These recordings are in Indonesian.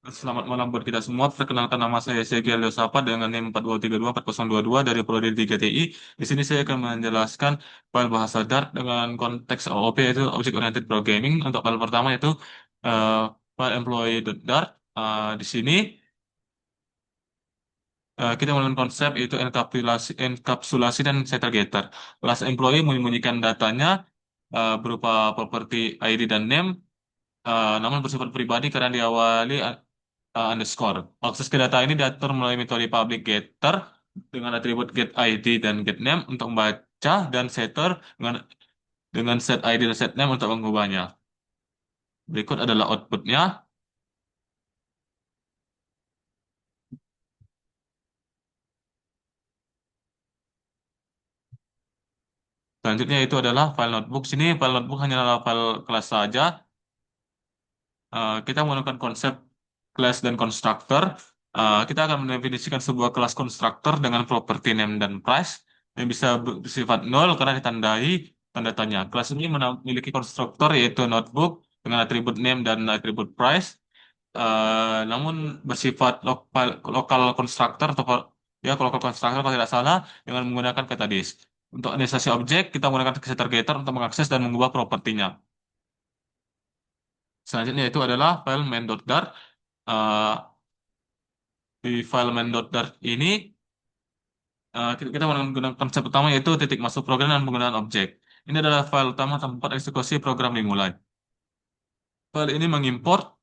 Selamat malam buat kita semua. Perkenalkan nama saya Segi Aliosapa dengan NIM 42324022 dari Prodi 3TI. Di sini saya akan menjelaskan file bahasa Dart dengan konteks OOP yaitu Object Oriented Programming. Untuk file pertama yaitu eh, file employee.dart. Di sini kita menggunakan konsep yaitu enkapsulasi dan setter getter. Kelas employee menyembunyikan datanya berupa properti ID dan name, namun bersifat pribadi karena diawali underscore. Akses ke data ini diatur melalui metode public getter dengan atribut get ID dan get name untuk membaca dan setter dengan set ID dan set name untuk mengubahnya. Berikut adalah outputnya. Selanjutnya itu adalah file notebook. Sini file notebook hanyalah file kelas saja. Kita menggunakan konsep class dan constructor. Kita akan mendefinisikan sebuah kelas constructor dengan property name dan price yang bisa bersifat nol karena ditandai tanda tanya. Kelas ini memiliki konstruktor yaitu notebook dengan atribut name dan atribut price, namun bersifat lokal constructor atau ya local constructor kalau tidak salah dengan menggunakan kata this. Untuk inisiasi objek, kita menggunakan setter getter untuk mengakses dan mengubah propertinya. Selanjutnya itu adalah file main.dart. Eh, di file main.dart ini kita menggunakan konsep utama yaitu titik masuk program dan penggunaan objek. Ini adalah file utama tempat eksekusi program dimulai. File ini mengimport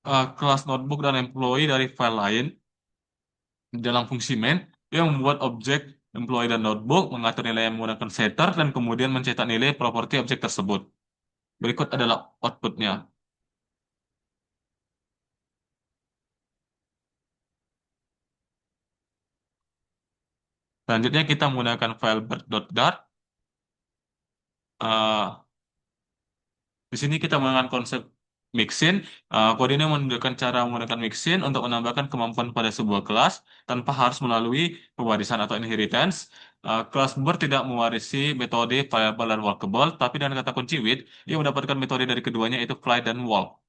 kelas notebook dan employee dari file lain di dalam fungsi main yang membuat objek employee dan notebook, mengatur nilai yang menggunakan setter, dan kemudian mencetak nilai properti objek tersebut. Berikut adalah outputnya. Selanjutnya kita menggunakan file bird.dart. Uh, Di sini kita menggunakan konsep mixin. Kode ini menunjukkan cara menggunakan mixin untuk menambahkan kemampuan pada sebuah kelas tanpa harus melalui pewarisan atau inheritance. Kelas ber tidak mewarisi metode variable dan walkable, tapi dengan kata kunci with, ia mendapatkan metode dari keduanya yaitu fly dan walk.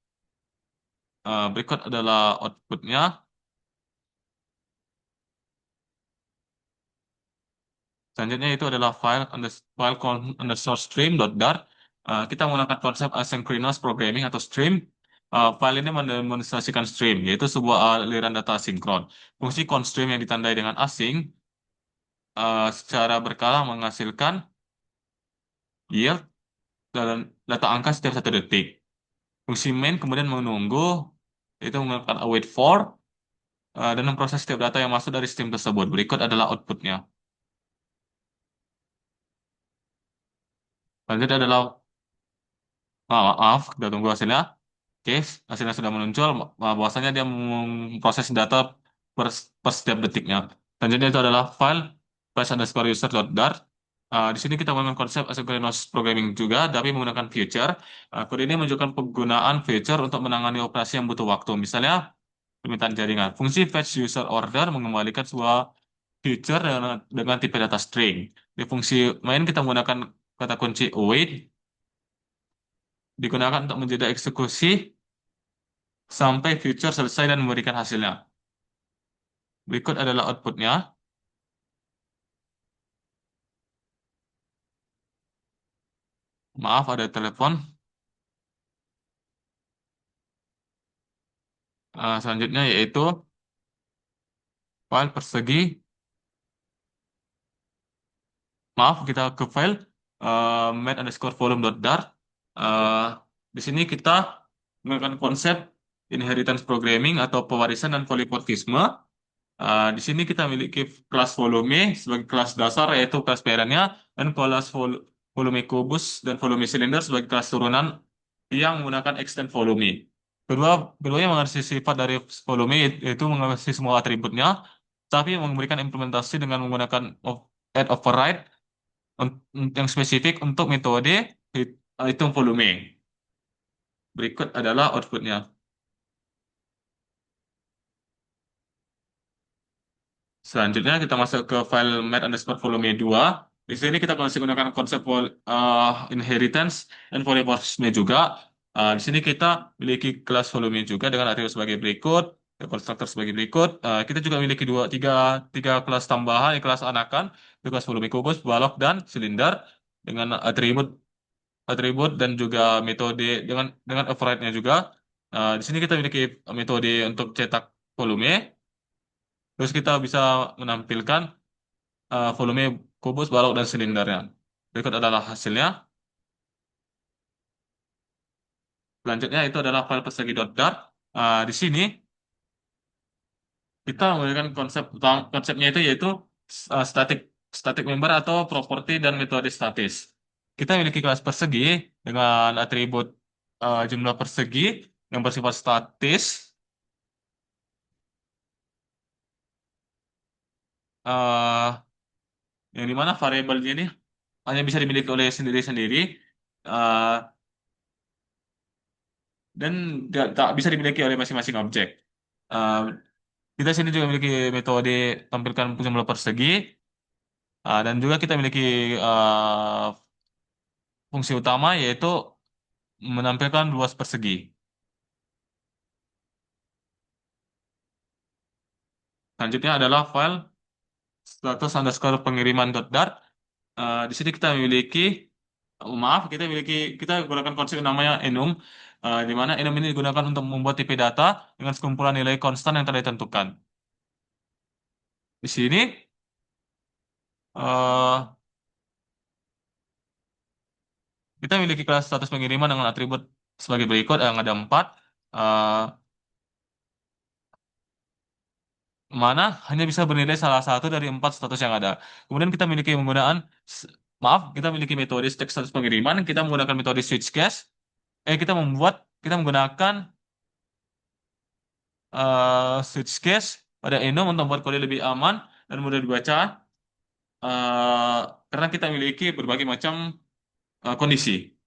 Berikut adalah outputnya. Selanjutnya itu adalah underscore stream.dart. Kita menggunakan konsep asynchronous programming atau stream. File ini mendemonstrasikan stream, yaitu sebuah aliran data sinkron. Fungsi constream yang ditandai dengan asing secara berkala menghasilkan yield dan data angka setiap 1 detik. Fungsi main kemudian menunggu, itu menggunakan await for, dan memproses setiap data yang masuk dari stream tersebut. Berikut adalah outputnya. Selanjutnya adalah maaf, kita tunggu hasilnya. Oke, hasilnya sudah muncul. Bahwasanya dia memproses data per, per setiap detiknya. Selanjutnya itu adalah file class underscore user.dart. Di sini kita menggunakan konsep asynchronous programming juga, tapi menggunakan future. Kode ini menunjukkan penggunaan future untuk menangani operasi yang butuh waktu. Misalnya, permintaan jaringan. Fungsi fetch user order mengembalikan sebuah future dengan tipe data string. Di fungsi main kita menggunakan kata kunci await, digunakan untuk menjadi eksekusi sampai future selesai dan memberikan hasilnya. Berikut adalah outputnya. Maaf, ada telepon. Selanjutnya yaitu file persegi. Maaf, kita ke file math underscore volume.dart. Uh, di sini kita menggunakan konsep inheritance programming atau pewarisan dan polimorfisme. Di sini kita memiliki kelas volume sebagai kelas dasar yaitu kelas parentnya dan kelas volume kubus dan volume silinder sebagai kelas turunan yang menggunakan extend volume. Keduanya mengatasi sifat dari volume yaitu mengatasi semua atributnya, tapi memberikan implementasi dengan menggunakan add override yang spesifik untuk metode hitung volume. Berikut adalah outputnya. Selanjutnya kita masuk ke file math underscore volume 2. Di sini kita masih menggunakan konsep inheritance dan polymorphisme juga. Di sini kita memiliki kelas volume juga dengan atribut sebagai berikut, konstruktor sebagai berikut. Kita juga memiliki tiga kelas tambahan, kelas anakan, itu kelas volume kubus, balok, dan silinder dengan atribut atribut dan juga metode dengan override-nya juga. Di sini kita memiliki metode untuk cetak volume. Terus kita bisa menampilkan volume kubus, balok, dan silindernya. Berikut adalah hasilnya. Selanjutnya itu adalah file persegi.dart. Di sini kita menggunakan konsepnya itu yaitu static static member atau properti dan metode statis. Kita memiliki kelas persegi dengan atribut jumlah persegi yang bersifat statis, eh, yang dimana variabelnya ini hanya bisa dimiliki oleh sendiri-sendiri, eh, dan tak bisa dimiliki oleh masing-masing objek. Eh, kita sini juga memiliki metode tampilkan jumlah persegi, dan juga kita memiliki eh, fungsi utama yaitu menampilkan luas persegi. Selanjutnya adalah file status underscore pengiriman dot. Di sini kita memiliki, maaf, kita gunakan konsep yang namanya enum, di mana enum ini digunakan untuk membuat tipe data dengan sekumpulan nilai konstan yang telah ditentukan. Di sini eh, kita memiliki kelas status pengiriman dengan atribut sebagai berikut yang ada empat, eh, mana hanya bisa bernilai salah satu dari empat status yang ada. Kemudian kita memiliki s- kita memiliki metode stek status pengiriman. Kita menggunakan metode switch case. Kita menggunakan switch case pada Enum untuk membuat kode lebih aman dan mudah dibaca, eh, karena kita memiliki berbagai macam kondisi.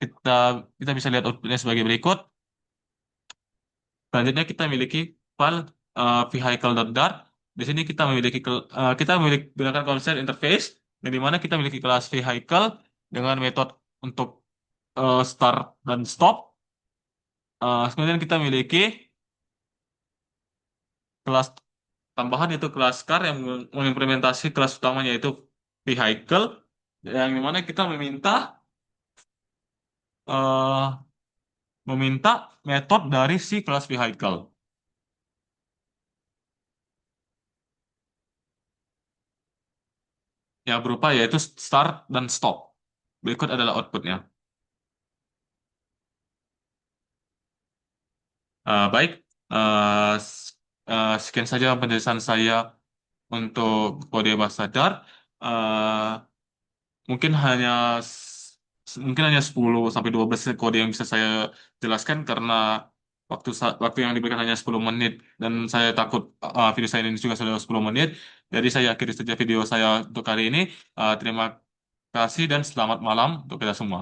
Kita kita bisa lihat outputnya sebagai berikut. Selanjutnya kita memiliki file vehicle.dart. Di sini kita memiliki gunakan konsep interface, yang di mana kita memiliki kelas vehicle dengan metode untuk start dan stop. Kemudian kita memiliki kelas tambahan yaitu kelas car yang mengimplementasi kelas utamanya yaitu vehicle, yang dimana kita eh, meminta metode dari si kelas vehicle. Ya, berupa yaitu start dan stop. Berikut adalah outputnya. Baik, sekian saja penjelasan saya untuk kode bahasa Dart. Eh, mungkin hanya mungkin hanya 10 sampai 12 kode yang bisa saya jelaskan karena waktu yang diberikan hanya 10 menit, dan saya takut video saya ini juga sudah 10 menit. Jadi saya akhiri saja video saya untuk kali ini. Terima kasih dan selamat malam untuk kita semua.